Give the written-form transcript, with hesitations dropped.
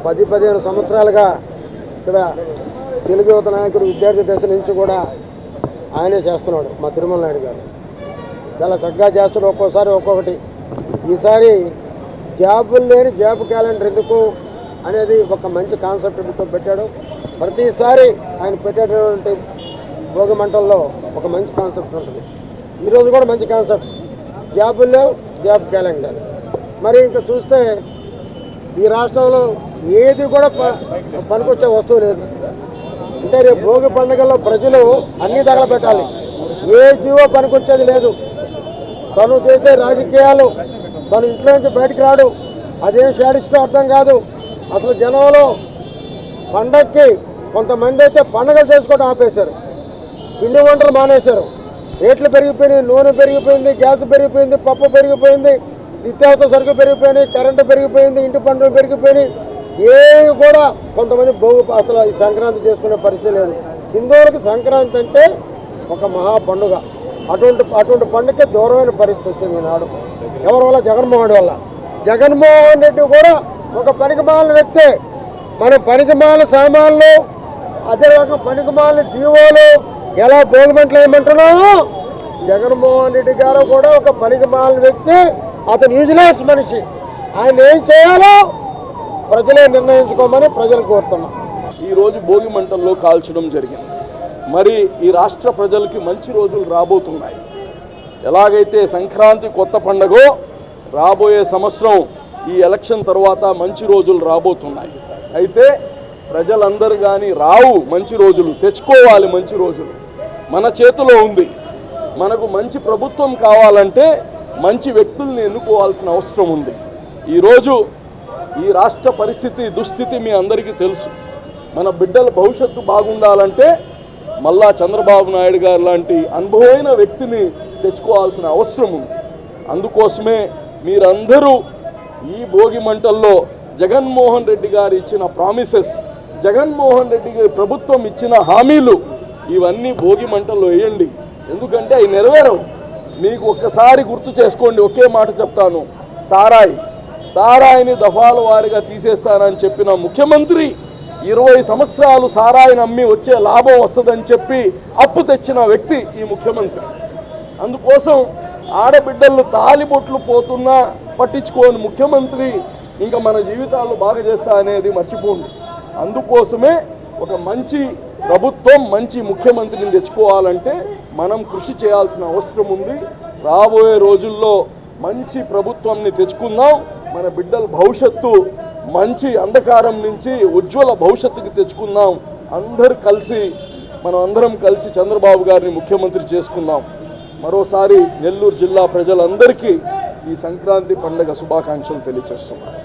10-15 సంవత్సరాలుగా ఇక్కడ తెలుగు యువత నాయకుడు విద్యార్థి దశ నుంచి కూడా ఆయనే చేస్తున్నాడు. మా తిరుమల నాయుడు గారు చాలా చక్కగా చేస్తాడు. ఒక్కోసారి ఒక్కొక్కటి. ఈసారి జాబులు లేని జాబ్ క్యాలెండర్ ఎందుకు అనేది ఒక మంచి కాన్సెప్ట్ పెట్టాడు. ప్రతిసారి ఆయన పెట్టేటటువంటి భోగి మంటల్లో ఒక మంచి కాన్సెప్ట్ ఉంటుంది. ఈరోజు కూడా మంచి కాన్సెప్ట్, జాబులు లేవు జాబ్ క్యాలెండర్. మరి ఇంకా చూస్తే ఈ రాష్ట్రంలో ఏది కూడా పనికొచ్చే వస్తువు లేదు. అంటే రేపు భోగి పండుగల్లో ప్రజలు అన్ని తగలబెట్టాలి. ఏ జీవో పనికొచ్చేది లేదు. తను చేసే రాజకీయాలు, తను ఇంట్లో నుంచి బయటకు రాడు. అదేం షాడిస్టో అర్థం కాదు. అసలు జనంలో పండగకి కొంతమంది అయితే పండగలు చేసుకోవడం ఆపేశారు, పిండి వంటలు మానేశారు. రేట్లు పెరిగిపోయినాయి, నూనె పెరిగిపోయింది, గ్యాస్ పెరిగిపోయింది, పప్పు పెరిగిపోయింది, నిత్యావసర సరుకులు పెరిగిపోయినాయి, కరెంటు పెరిగిపోయింది, ఇంటి పన్నులు పెరిగిపోయినాయి. ఏవి కూడా కొంతమంది అసలు ఈ సంక్రాంతి చేసుకునే పరిస్థితి లేదు. హిందువులకు సంక్రాంతి అంటే ఒక మహా పండుగ. అటువంటి పండుగకి దూరమైన పరిస్థితి వచ్చింది ఈనాడు. ఎవరి వల్ల? జగన్మోహన్ వల్ల. జగన్మోహన్ రెడ్డి కూడా ఒక పనికిమాలిన వ్యక్తే. మన పనికిమాలిన సామాన్లు, అదే రకంగా పనికిమాలిన జీవోలు ఎలా భోగిమంటలు వేయమంటున్నామో జగన్మోహన్ రెడ్డి గారు కూడా ఒక పనికిమాలిన వ్యక్తి. అతను యూజ్లెస్ మనిషి. ఆయన ఏం చేయాలో ప్రజలే నిర్ణయించుకోమని ప్రజలు కోరుతున్నాం. ఈరోజు భోగి మంటల్లో కాల్చడం జరిగింది. మరి ఈ రాష్ట్ర ప్రజలకి మంచి రోజులు రాబోతున్నాయి. ఎలాగైతే సంక్రాంతి కొత్త పండుగో రాబోయే సంవత్సరం ఈ ఎలక్షన్ తర్వాత మంచి రోజులు రాబోతున్నాయి. అయితే ప్రజలందరూ కానీ రావు మంచి రోజులు, తెచ్చుకోవాలి మంచి రోజులు. మన చేతిలో ఉంది. మనకు మంచి ప్రభుత్వం కావాలంటే మంచి వ్యక్తుల్ని ఎన్నుకోవాల్సిన అవసరం ఉంది. ఈరోజు ఈ రాష్ట్ర పరిస్థితి, దుస్థితి మీ అందరికీ తెలుసు. మన బిడ్డల భవిష్యత్తు బాగుండాలంటే మళ్ళా చంద్రబాబు నాయుడు గారు లాంటి అనుభవమైన వ్యక్తిని తెచ్చుకోవాల్సిన అవసరం ఉంది. అందుకోసమే మీరందరూ ఈ భోగి మంటల్లో జగన్మోహన్ రెడ్డి గారు ఇచ్చిన ప్రామిసెస్, జగన్మోహన్ రెడ్డి గారి ప్రభుత్వం ఇచ్చిన హామీలు ఇవన్నీ భోగి మంటల్లో వేయండి. ఎందుకంటే అవి నెరవేరవు. మీకు ఒక్కసారి గుర్తు చేసుకోండి. ఒకే మాట చెప్తాను, సారాయిని దఫాల వారీగా తీసేస్తానని చెప్పిన ముఖ్యమంత్రి 20 సంవత్సరాలు సారాయిని అమ్మి వచ్చే లాభం వస్తుందని చెప్పి అప్పు తెచ్చిన వ్యక్తి ఈ ముఖ్యమంత్రి. అందుకోసం ఆడబిడ్డలు తాలిబొట్లు పోతున్నా పట్టించుకోని ముఖ్యమంత్రి ఇంకా మన జీవితాలు బాగా చేస్తా అనేది మర్చిపోండి. అందుకోసమే ఒక మంచి ప్రభుత్వం, మంచి ముఖ్యమంత్రిని తెచ్చుకోవాలంటే మనం కృషి చేయాల్సిన అవసరం ఉంది. రాబోయే రోజుల్లో మంచి ప్రభుత్వాన్ని తెచ్చుకుందాం. మన బిడ్డల భవిష్యత్తు మంచి అంధకారం నుంచి ఉజ్వల భవిష్యత్తుకి తెచ్చుకుందాం. అందరం కలిసి చంద్రబాబు గారిని ముఖ్యమంత్రి చేసుకుందాం. మరోసారి నెల్లూరు జిల్లా ప్రజలందరికీ ఈ సంక్రాంతి పండుగ శుభాకాంక్షలు తెలియజేస్తున్నాను.